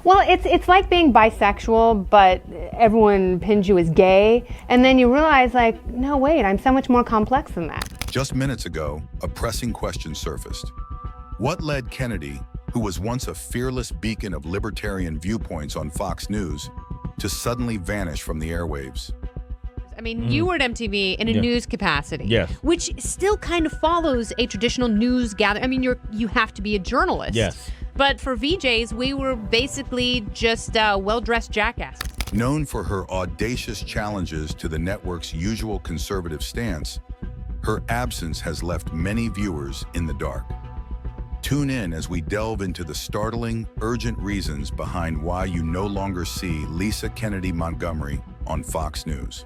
Well, it's like being bisexual, but everyone pins you as gay, and then you realize, like, no, wait, I'm so much more complex than that. Just minutes ago, a pressing question surfaced. What led Kennedy, who was once a fearless beacon of libertarian viewpoints on Fox News, to suddenly vanish from the airwaves? I mean, you were at MTV in a news capacity, Yes. which still kind of follows a traditional news gather. I mean, you have to be a journalist. Yes. But for VJs, we were basically just well-dressed jackasses. Known for her audacious challenges to the network's usual conservative stance, her absence has left many viewers in the dark. Tune in as we delve into the startling, urgent reasons behind why you no longer see Lisa Kennedy Montgomery on Fox News.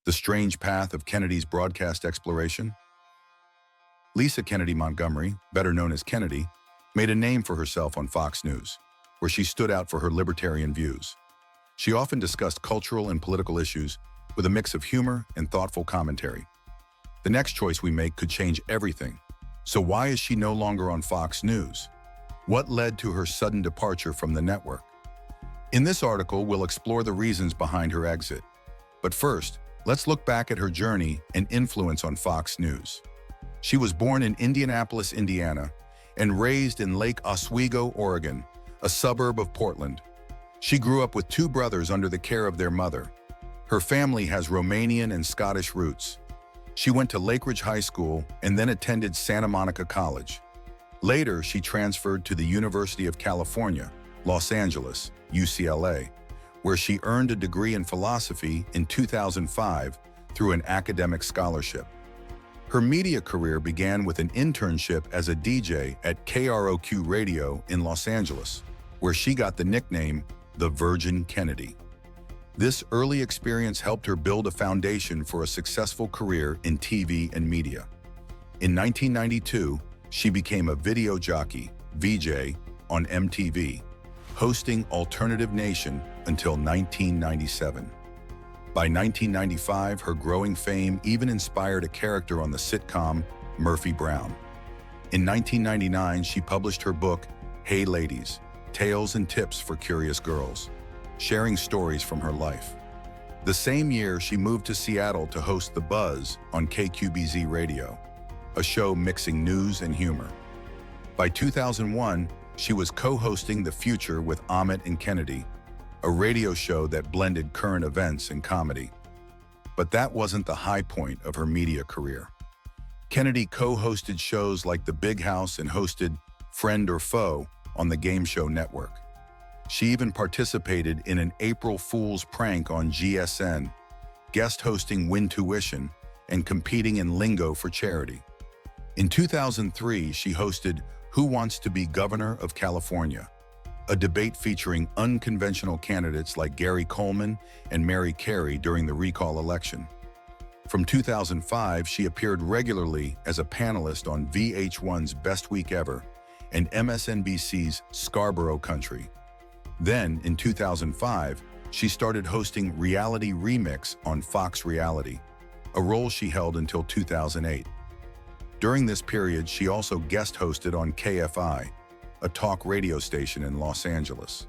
The strange path of Kennedy's broadcast exploration. Lisa Kennedy Montgomery, better known as Kennedy, made a name for herself on Fox News, where she stood out for her libertarian views. She often discussed cultural and political issues with a mix of humor and thoughtful commentary. The next choice we make could change everything. So why is she no longer on Fox News? What led to her sudden departure from the network? In this article, we'll explore the reasons behind her exit. But first, let's look back at her journey and influence on Fox News. She was born in Indianapolis, Indiana, and raised in Lake Oswego, Oregon, a suburb of Portland. She grew up with two brothers under the care of their mother. Her family has Romanian and Scottish roots. She went to Lakeridge High School and then attended Santa Monica College. Later, she transferred to the University of California, Los Angeles, UCLA, where she earned a degree in philosophy in 2005 through an academic scholarship. Her media career began with an internship as a DJ at KROQ Radio in Los Angeles, where she got the nickname the Virgin Kennedy. This early experience helped her build a foundation for a successful career in TV and media. In 1992, she became a video jockey, VJ, on MTV, hosting Alternative Nation until 1997. By 1995, her growing fame even inspired a character on the sitcom Murphy Brown. In 1999, she published her book, Hey Ladies, Tales and Tips for Curious Girls, sharing stories from her life. The same year, she moved to Seattle to host The Buzz on KQBZ Radio, a show mixing news and humor. By 2001, she was co-hosting The Future with Amit and Kennedy, a radio show that blended current events and comedy. But that wasn't the high point of her media career. Kennedy co-hosted shows like The Big House and hosted Friend or Foe on the Game Show Network. She even participated in an April Fool's prank on GSN, guest hosting Win Tuition and competing in Lingo for charity. In 2003, she hosted Who Wants to Be Governor of California, a debate featuring unconventional candidates like Gary Coleman and Mary Carey during the recall election. From 2005, she appeared regularly as a panelist on VH1's Best Week Ever and MSNBC's Scarborough Country. Then, in 2005, she started hosting Reality Remix on Fox Reality, a role she held until 2008. During this period, she also guest hosted on KFI, a talk radio station in Los Angeles.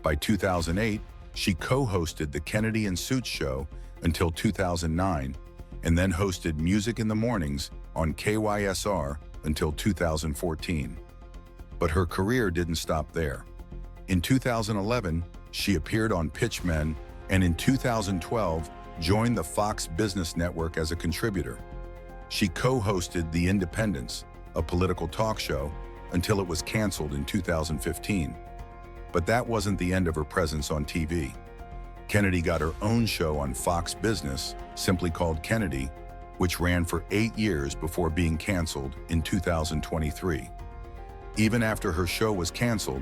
By 2008, she co-hosted the Kennedy and Suits show until 2009, and then hosted Music in the Mornings on KYSR until 2014. But her career didn't stop there. In 2011, she appeared on Pitchmen, and in 2012, joined the Fox Business Network as a contributor. She co-hosted The Independents, a political talk show, until it was canceled in 2015. But that wasn't the end of her presence on TV. Kennedy got her own show on Fox Business, simply called Kennedy, which ran for 8 years before being canceled in 2023. Even after her show was canceled,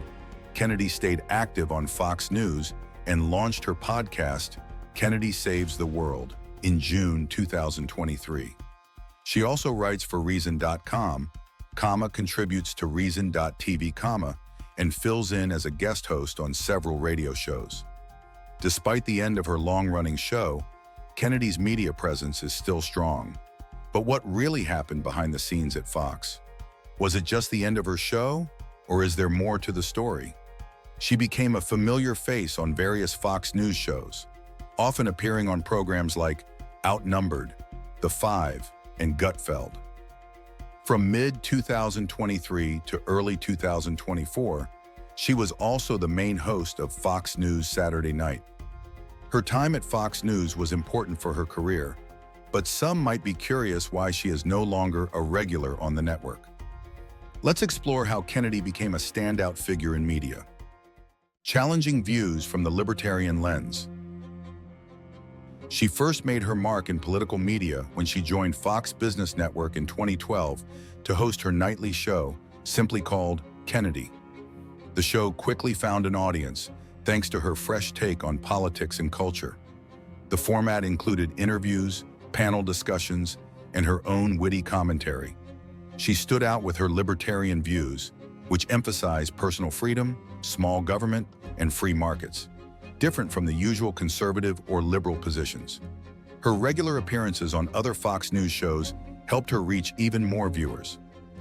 Kennedy stayed active on Fox News and launched her podcast, Kennedy Saves the World, in June 2023. She also writes for Reason.com, contributes to Reason.tv, and fills in as a guest host on several radio shows. Despite the end of her long-running show, Kennedy's media presence is still strong. But what really happened behind the scenes at Fox? Was it just the end of her show, Or is there more to the story? She became a familiar face on various Fox News shows, often appearing on programs like Outnumbered, The Five, and Gutfeld. From mid-2023 to early 2024, she was also the main host of Fox News Saturday Night. Her time at Fox News was important for her career, but some might be curious why she is no longer a regular on the network. Let's explore how Kennedy became a standout figure in media. Challenging views from the libertarian lens. She first made her mark in political media when she joined Fox Business Network in 2012 to host her nightly show, simply called Kennedy. The show quickly found an audience thanks to her fresh take on politics and culture. The format included interviews, panel discussions, and her own witty commentary. She stood out with her libertarian views, which emphasized personal freedom, small government, and free markets, different from the usual conservative or liberal positions. Her regular appearances on other Fox News shows helped her reach even more viewers.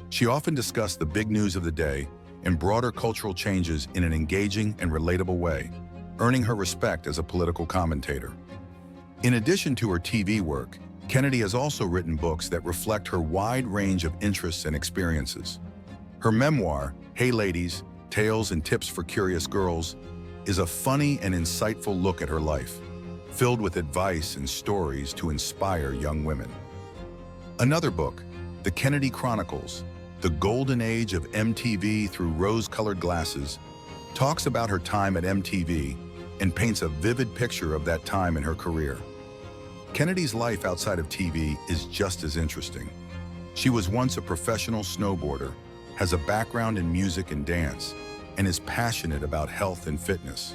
She often discussed the big news of the day and broader cultural changes in an engaging and relatable way, earning her respect as a political commentator. In addition to her TV work, Kennedy has also written books that reflect her wide range of interests and experiences. Her memoir, Hey Ladies, Tales and Tips for Curious Girls, is a funny and insightful look at her life, filled with advice and stories to inspire young women. Another book, The Kennedy Chronicles, The Golden Age of MTV Through Rose-Colored Glasses, talks about her time at MTV and paints a vivid picture of that time in her career. Kennedy's life outside of TV is just as interesting. She was once a professional snowboarder, has a background in music and dance, and is passionate about health and fitness.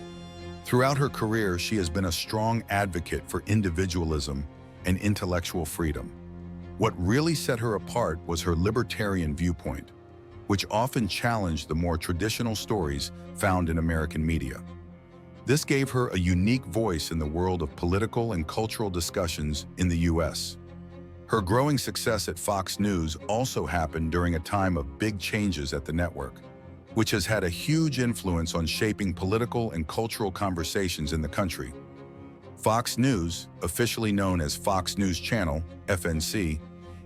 Throughout her career, she has been a strong advocate for individualism and intellectual freedom. What really set her apart was her libertarian viewpoint, which often challenged the more traditional stories found in American media. This gave her a unique voice in the world of political and cultural discussions in the U.S. Her growing success at Fox News also happened during a time of big changes at the network, which has had a huge influence on shaping political and cultural conversations in the country. Fox News, officially known as Fox News Channel, FNC,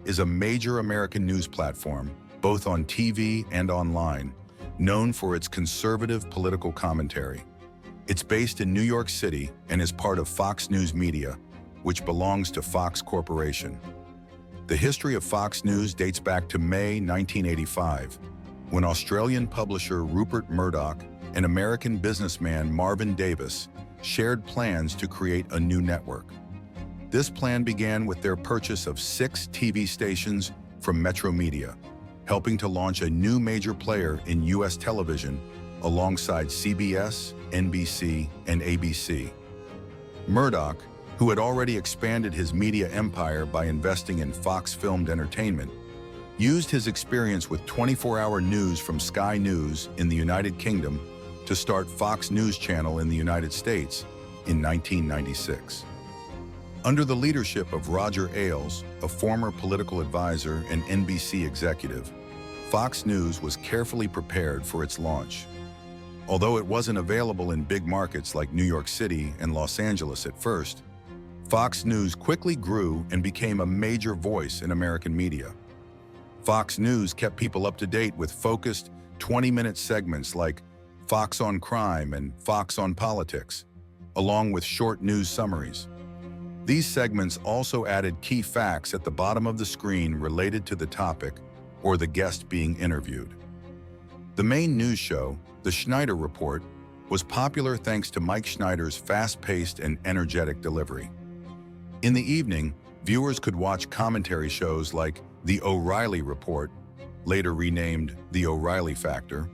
is a major American news platform, both on TV and online, known for its conservative political commentary. It's based in New York City and is part of Fox News Media, which belongs to Fox Corporation. The history of Fox News dates back to May 1985, when Australian publisher Rupert Murdoch and American businessman Marvin Davis shared plans to create a new network. This plan began with their purchase of 6 TV stations from Metro Media, helping to launch a new major player in U.S. television alongside CBS, NBC, and ABC. Murdoch, who had already expanded his media empire by investing in Fox Filmed Entertainment, used his experience with 24-hour news from Sky News in the United Kingdom to start Fox News Channel in the United States in 1996. Under the leadership of Roger Ailes, a former political advisor and NBC executive, Fox News was carefully prepared for its launch. Although it wasn't available in big markets like New York City and Los Angeles at first, Fox News quickly grew and became a major voice in American media. Fox News kept people up to date with focused 20-minute segments like Fox on Crime and Fox on Politics, along with short news summaries. These segments also added key facts at the bottom of the screen related to the topic or the guest being interviewed. The main news show, The Schneider Report, was popular thanks to Mike Schneider's fast-paced and energetic delivery. In the evening, viewers could watch commentary shows like The O'Reilly Report, later renamed The O'Reilly Factor,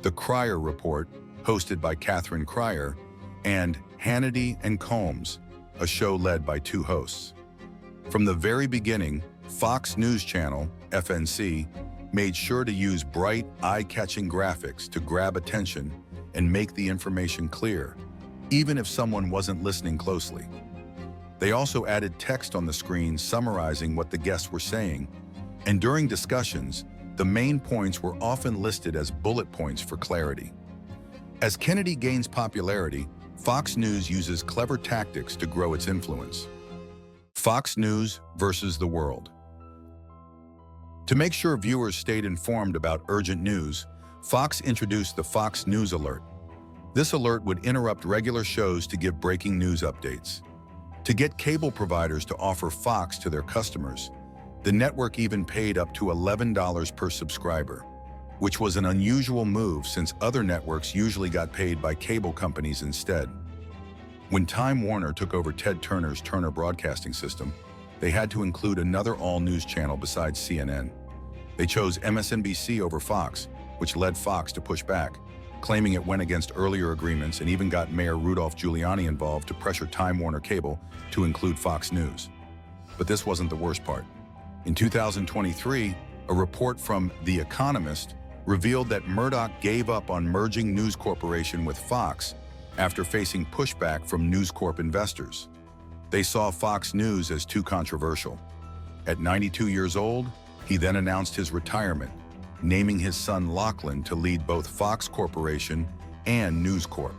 The Cryer Report, hosted by Catherine Cryer, and Hannity and Combs, a show led by 2 hosts. From the very beginning, Fox News Channel, FNC, made sure to use bright, eye-catching graphics to grab attention and make the information clear, even if someone wasn't listening closely. They also added text on the screen summarizing what the guests were saying, and during discussions, the main points were often listed as bullet points for clarity. As Kennedy gains popularity, Fox News uses clever tactics to grow its influence. Fox News versus the world. To make sure viewers stayed informed about urgent news, Fox introduced the Fox News Alert. This alert would interrupt regular shows to give breaking news updates. To get cable providers to offer Fox to their customers, the network even paid up to $11 per subscriber, which was an unusual move since other networks usually got paid by cable companies instead. When Time Warner took over Ted Turner's Turner Broadcasting System, they had to include another all-news channel besides CNN. They chose MSNBC over Fox, which led Fox to push back, claiming it went against earlier agreements and even got Mayor Rudolph Giuliani involved to pressure Time Warner Cable to include Fox News. But this wasn't the worst part. In 2023, a report from The Economist revealed that Murdoch gave up on merging News Corporation with Fox after facing pushback from News Corp investors. They saw Fox News as too controversial. At 92 years old, he then announced his retirement, naming his son Lachlan to lead both Fox Corporation and News Corp.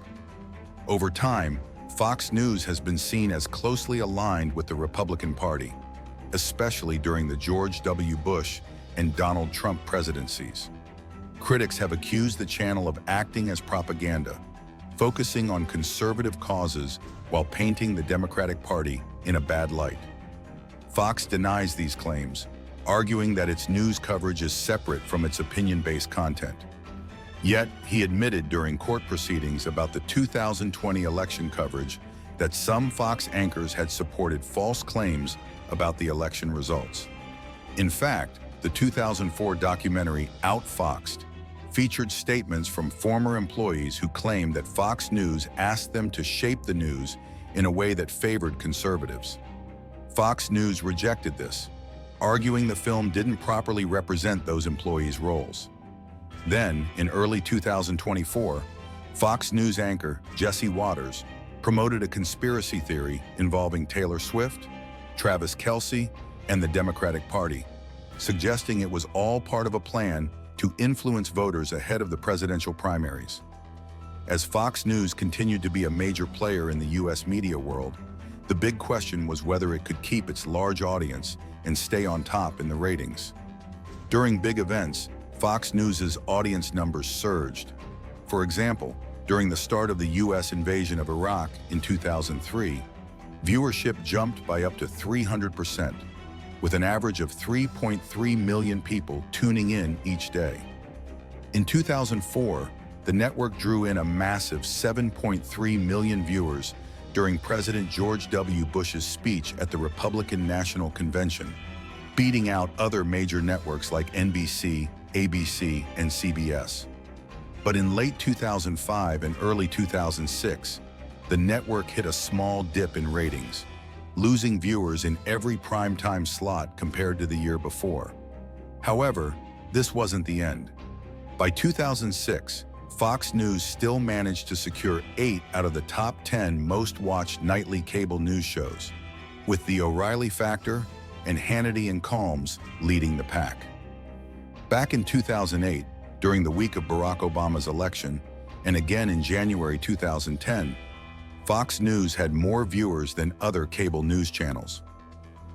Over time, Fox News has been seen as closely aligned with the Republican Party, especially during the George W. Bush and Donald Trump presidencies. Critics have accused the channel of acting as propaganda, focusing on conservative causes while painting the Democratic Party in a bad light. Fox denies these claims, arguing that its news coverage is separate from its opinion-based content. Yet, he admitted during court proceedings about the 2020 election coverage that some Fox anchors had supported false claims about the election results. In fact, the 2004 documentary Outfoxed featured statements from former employees who claimed that Fox News asked them to shape the news in a way that favored conservatives. Fox News rejected this, arguing the film didn't properly represent those employees' roles. Then, in early 2024, Fox News anchor Jesse Waters promoted a conspiracy theory involving Taylor Swift, Travis Kelce, and the Democratic Party, suggesting it was all part of a plan to influence voters ahead of the presidential primaries. As Fox News continued to be a major player in the U.S. media world, the big question was whether it could keep its large audience and stay on top in the ratings. During big events, Fox News's audience numbers surged. For example, during the start of the U.S. invasion of Iraq in 2003, viewership jumped by up to 300%, with an average of 3.3 million people tuning in each day. In 2004, the network drew in a massive 7.3 million viewers during President George W. Bush's speech at the Republican National Convention, beating out other major networks like NBC, ABC, and CBS. But in late 2005 and early 2006, the network hit a small dip in ratings, losing viewers in every primetime slot compared to the year before. However, this wasn't the end. By 2006, Fox News still managed to secure 8 out of the top 10 most-watched nightly cable news shows, with The O'Reilly Factor and Hannity and Colmes leading the pack. Back in 2008, during the week of Barack Obama's election, and again in January 2010, Fox News had more viewers than other cable news channels.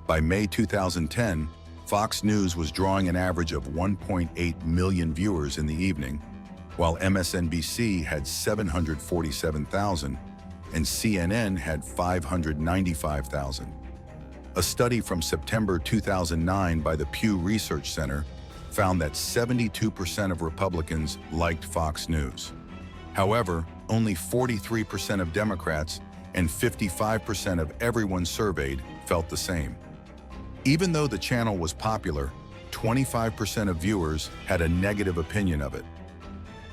By May 2010, Fox News was drawing an average of 1.8 million viewers in the evening, while MSNBC had 747,000 and CNN had 595,000. A study from September 2009 by the Pew Research Center found that 72% of Republicans liked Fox News. However, only 43% of Democrats and 55% of everyone surveyed felt the same. Even though the channel was popular, 25% of viewers had a negative opinion of it.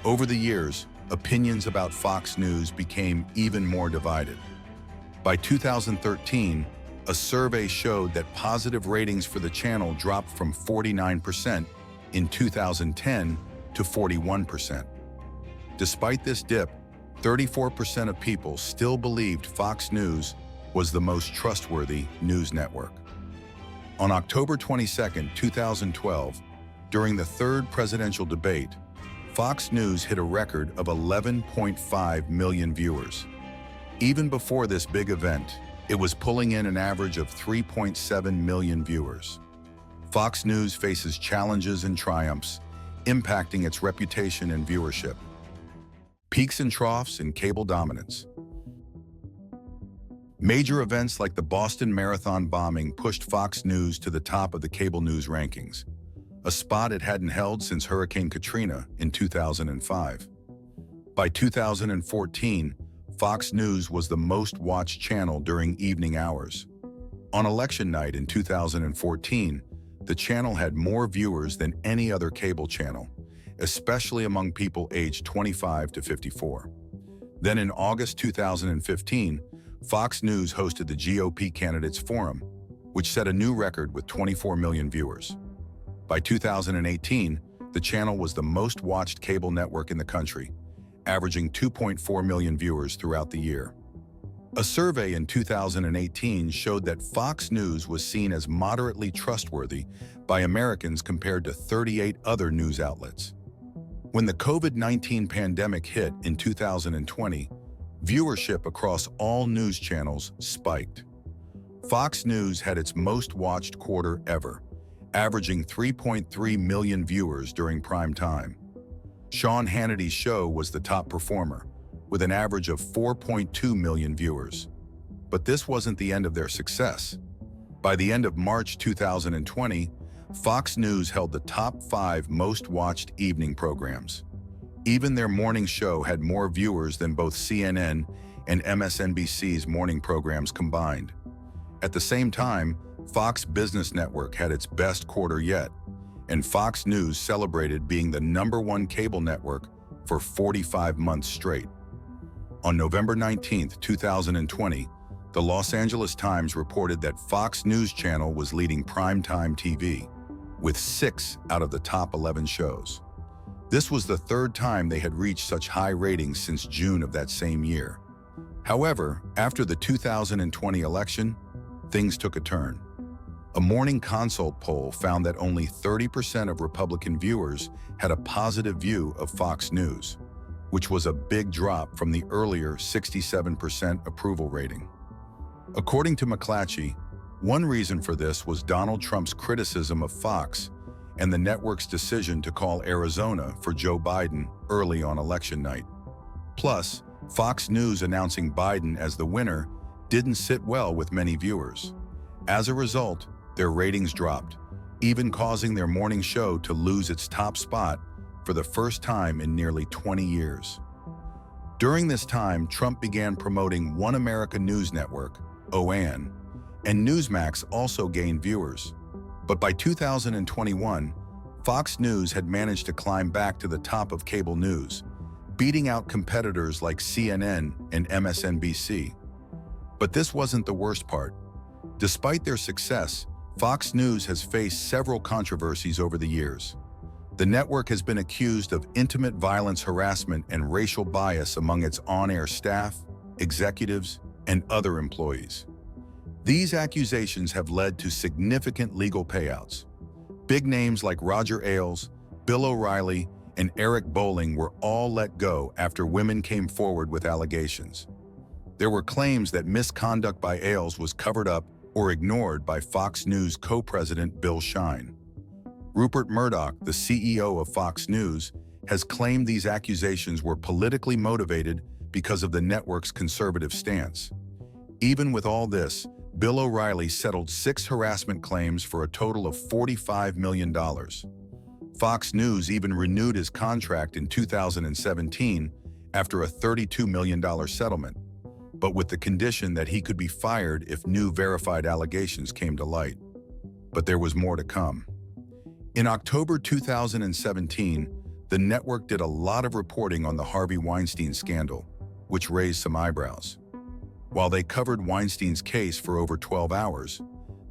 Over the years, opinions about Fox News became even more divided. By 2013, a survey showed that positive ratings for the channel dropped from 49% in 2010 to 41%. Despite this dip, 34% of people still believed Fox News was the most trustworthy news network. On October 22, 2012, During the third presidential debate, Fox News hit a record of 11.5 million viewers. Even before this big event, it was pulling in an average of 3.7 million viewers. Fox News faces challenges and triumphs, impacting its reputation and viewership. Peaks and troughs in cable dominance. Major events like the Boston Marathon bombing pushed Fox News to the top of the cable news rankings, a spot it hadn't held since Hurricane Katrina in 2005. By 2014, Fox News was the most watched channel during evening hours. On election night in 2014, the channel had more viewers than any other cable channel, especially among people aged 25 to 54. Then in August 2015, Fox News hosted the GOP Candidates Forum, which set a new record with 24 million viewers. By 2018, the channel was the most watched cable network in the country, averaging 2.4 million viewers throughout the year. A survey in 2018 showed that Fox News was seen as moderately trustworthy by Americans compared to 38 other news outlets. When the COVID-19 pandemic hit in 2020, viewership across all news channels spiked. Fox News had its most watched quarter ever, averaging 3.3 million viewers during prime time. Sean Hannity's show was the top performer, with an average of 4.2 million viewers. But this wasn't the end of their success. By the end of March 2020, Fox News held the top 5 most watched evening programs. Even their morning show had more viewers than both CNN and MSNBC's morning programs combined. At the same time, Fox Business Network had its best quarter yet, and Fox News celebrated being the #1 cable network for 45 months straight. On November 19, 2020, the Los Angeles Times reported that Fox News Channel was leading primetime TV, with 6 out of the top 11 shows. This was the third time they had reached such high ratings since June of that same year. However, after the 2020 election, things took a turn. A Morning Consult poll found that only 30% of Republican viewers had a positive view of Fox News, which was a big drop from the earlier 67% approval rating. According to McClatchy, one reason for this was Donald Trump's criticism of Fox and the network's decision to call Arizona for Joe Biden early on election night. Plus, Fox News announcing Biden as the winner didn't sit well with many viewers. As a result, their ratings dropped, even causing their morning show to lose its top spot for the first time in nearly 20 years. During this time, Trump began promoting One America News Network, OAN, and Newsmax also gained viewers. But by 2021, Fox News had managed to climb back to the top of cable news, beating out competitors like CNN and MSNBC. But this wasn't the worst part. Despite their success, Fox News has faced several controversies over the years. The network has been accused of intimate violence harassment and racial bias among its on-air staff, executives, and other employees. These accusations have led to significant legal payouts. Big names like Roger Ailes, Bill O'Reilly, and Eric Bolling were all let go after women came forward with allegations. There were claims that misconduct by Ailes was covered up or ignored by Fox News co-president Bill Shine. Rupert Murdoch, the CEO of Fox News, has claimed these accusations were politically motivated because of the network's conservative stance. Even with all this, Bill O'Reilly settled 6 harassment claims for a total of $45 million. Fox News even renewed his contract in 2017 after a $32 million settlement, but with the condition that he could be fired if new verified allegations came to light. But there was more to come. In October 2017, the network did a lot of reporting on the Harvey Weinstein scandal, which raised some eyebrows. While they covered Weinstein's case for over 12 hours,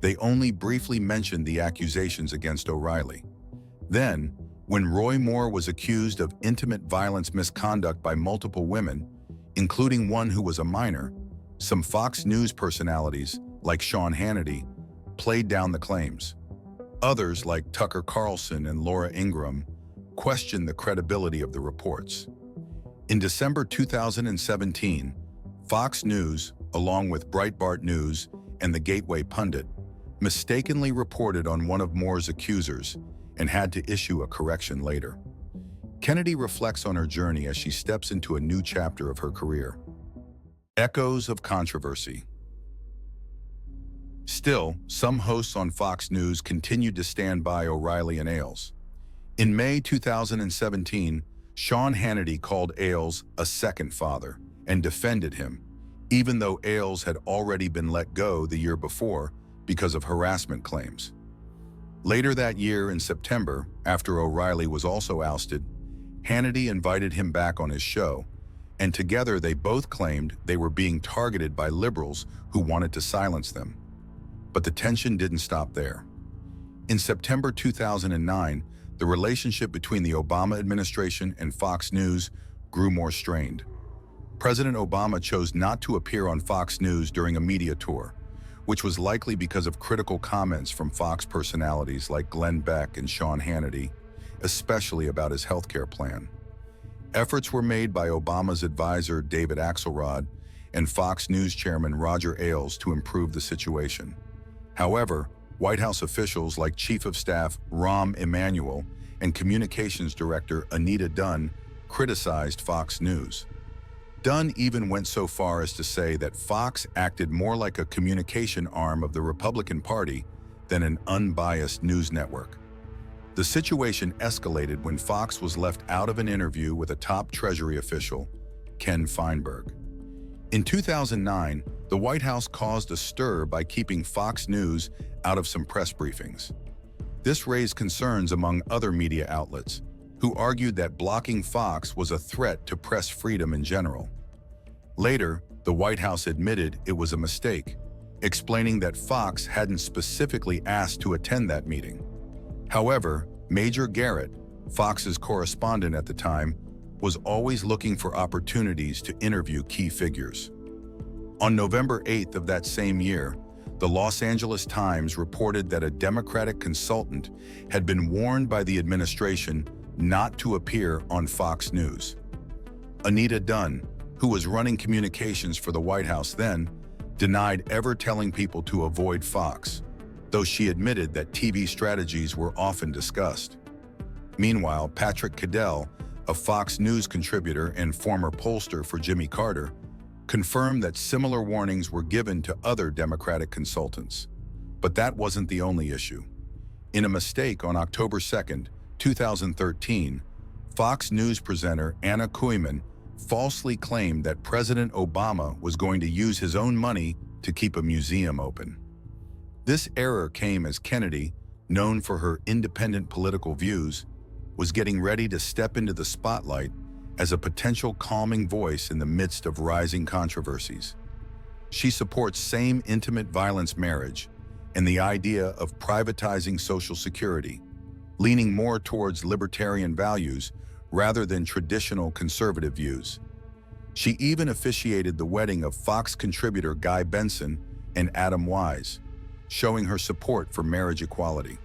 they only briefly mentioned the accusations against O'Reilly. Then, when Roy Moore was accused of intimate violence misconduct by multiple women, including one who was a minor, some Fox News personalities, like Sean Hannity, played down the claims. Others, like Tucker Carlson and Laura Ingraham, questioned the credibility of the reports. In December 2017, Fox News, along with Breitbart News and the Gateway Pundit, mistakenly reported on one of Moore's accusers and had to issue a correction later. Kennedy reflects on her journey as she steps into a new chapter of her career. Echoes of controversy. Still, some hosts on Fox News continued to stand by O'Reilly and Ailes. In May 2017, Sean Hannity called Ailes a second father and defended him, even though Ailes had already been let go the year before because of harassment claims. Later that year in September, after O'Reilly was also ousted, Hannity invited him back on his show, and together they both claimed they were being targeted by liberals who wanted to silence them. But the tension didn't stop there. In September 2009, the relationship between the Obama administration and Fox News grew more strained. President Obama chose not to appear on Fox News during a media tour, which was likely because of critical comments from Fox personalities like Glenn Beck and Sean Hannity, especially about his healthcare plan. Efforts were made by Obama's advisor David Axelrod and Fox News chairman Roger Ailes to improve the situation. However, White House officials like Chief of Staff Rahm Emanuel and Communications Director Anita Dunn criticized Fox News. Dunn even went so far as to say that Fox acted more like a communication arm of the Republican Party than an unbiased news network. The situation escalated when Fox was left out of an interview with a top Treasury official, Ken Feinberg. In 2009, the White House caused a stir by keeping Fox News out of some press briefings. This raised concerns among other media outlets, who argued that blocking Fox was a threat to press freedom in general. Later, the White House admitted it was a mistake, explaining that Fox hadn't specifically asked to attend that meeting. However, Major Garrett, Fox's correspondent at the time, was always looking for opportunities to interview key figures. On November 8th of that same year, the Los Angeles Times reported that a Democratic consultant had been warned by the administration not to appear on Fox News. Anita Dunn, who was running communications for the White House then, denied ever telling people to avoid Fox, though she admitted that TV strategies were often discussed. Meanwhile, Patrick Cadell, a Fox News contributor and former pollster for Jimmy Carter, confirmed that similar warnings were given to other Democratic consultants. But that wasn't the only issue. In a mistake on October 2nd, 2013, Fox News presenter Anna Koyman falsely claimed that President Obama was going to use his own money to keep a museum open. This error came as Kennedy, known for her independent political views, was getting ready to step into the spotlight as a potential calming voice in the midst of rising controversies. She supports same-intimate violence marriage and the idea of privatizing Social Security, leaning more towards libertarian values rather than traditional conservative views. She even officiated the wedding of Fox contributor Guy Benson and Adam Wise, showing her support for marriage equality.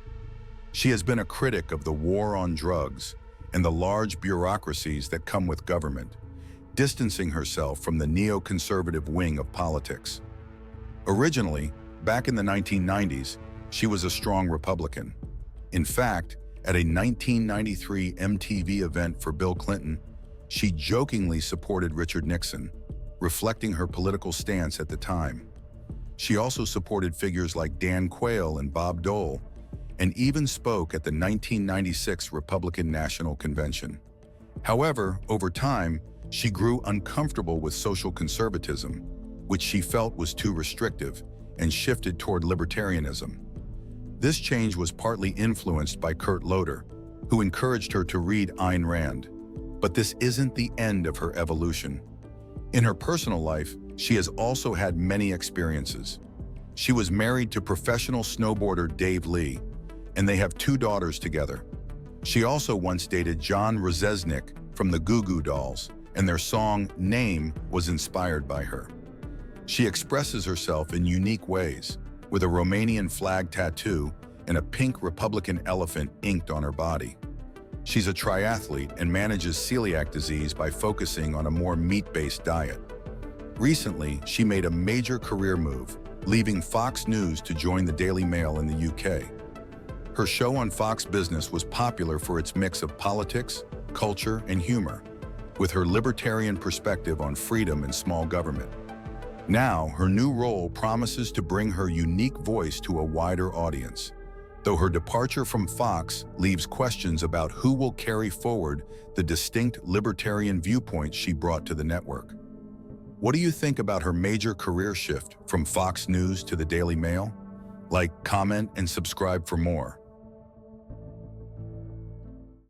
She has been a critic of the war on drugs and the large bureaucracies that come with government, distancing herself from the neoconservative wing of politics. Originally, back in the 1990s, she was a strong Republican. In fact, at a 1993 MTV event for Bill Clinton, she jokingly supported Richard Nixon, reflecting her political stance at the time. She also supported figures like Dan Quayle and Bob Dole, and even spoke at the 1996 Republican National Convention. However, over time, she grew uncomfortable with social conservatism, which she felt was too restrictive, and shifted toward libertarianism. This change was partly influenced by Kurt Loder, who encouraged her to read Ayn Rand. But this isn't the end of her evolution. In her personal life, she has also had many experiences. She was married to professional snowboarder Dave Lee, and they have 2 daughters together. She also once dated John Rzeznik from the Goo Goo Dolls, and their song Name was inspired by her. She expresses herself in unique ways, with a Romanian flag tattoo and a pink Republican elephant inked on her body. She's a triathlete and manages celiac disease by focusing on a more meat-based diet. Recently, she made a major career move, leaving Fox News to join the Daily Mail in the UK. Her show on Fox Business was popular for its mix of politics, culture, and humor, with her libertarian perspective on freedom and small government. Now, her new role promises to bring her unique voice to a wider audience, though her departure from Fox leaves questions about who will carry forward the distinct libertarian viewpoints she brought to the network. What do you think about her major career shift from Fox News to the Daily Mail? Like, comment, and subscribe for more.